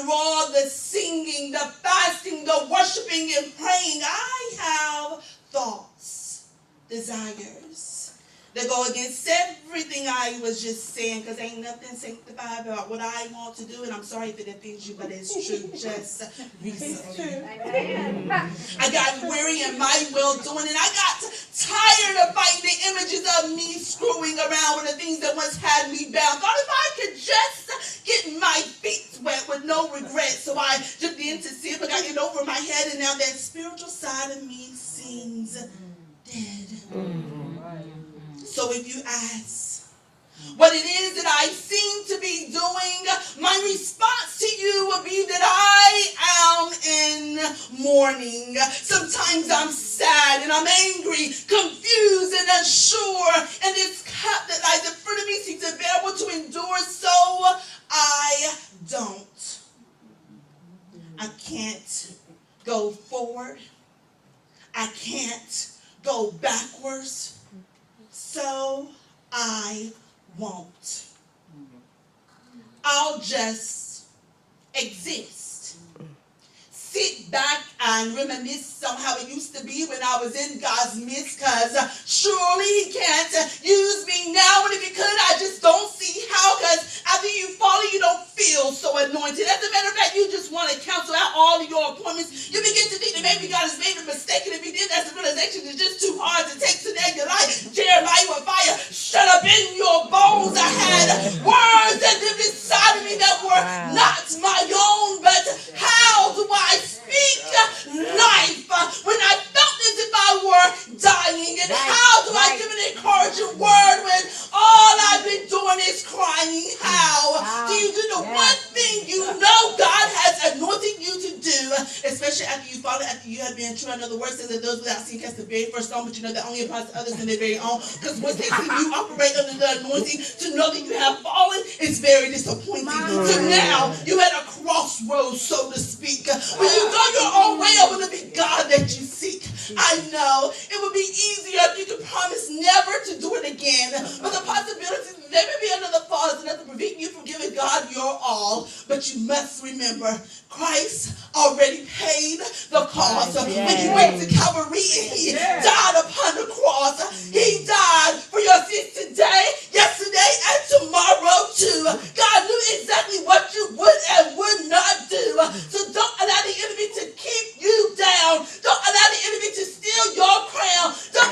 through all the singing, the fasting, the worshiping and praying, I have thoughts, desires that go against everything I was just saying, because ain't nothing sanctified about what I want to do, and I'm sorry if it offends you, but it's true. Just recently, I got weary in my well doing, and I got tired of fighting the images of me screwing around with the things that once had me bound. Thought if I could just get my feet wet with no regret, so I jumped in to see if I got it over my head, and now that spiritual side of me seems dead. So if you ask what it is that I seem to be doing, my response to you will be that I am in mourning. Sometimes I'm sad and I'm angry, confused and unsure, and this cup that lies in front of me seems unbearable to endure, so I don't. I can't go forward. I can't go backwards. So I won't. I'll just exist. Sit back and reminisce on how it used to be when I was in God's midst, because surely He can't use me now, and if He could, I just don't see how, because after you follow, you don't feel so anointed. As a matter of fact, you just want to cancel out all of your appointments. You begin to think that maybe God has made a mistake, and if He did, that's the realization is just too hard to take. So now you're like Jeremiah with fire, shut up in your bones. I had words that lived inside of me that were not my own, but how do I speak life when I felt as if I were dying? And how do I give an encouraging word when all I've been doing is crying? How do you do the one thing you know God has anointed you to do, especially after you follow, after you have been true? I know the word says that those without sin cast the very first stone, but you know that only applies to others than their very own, because once they see you operate under the anointing, to know that you have fallen is very disappointing. So now you're at a crossroads, so to speak. When you go your own way, I want to be God that you seek. I know it would be easier if you could promise never to do it again, but the possibility that there may be another fall is enough to prevent you from giving God your all. But you must remember, Christ already paid the cost. When He went to Calvary and He died upon the cross, He died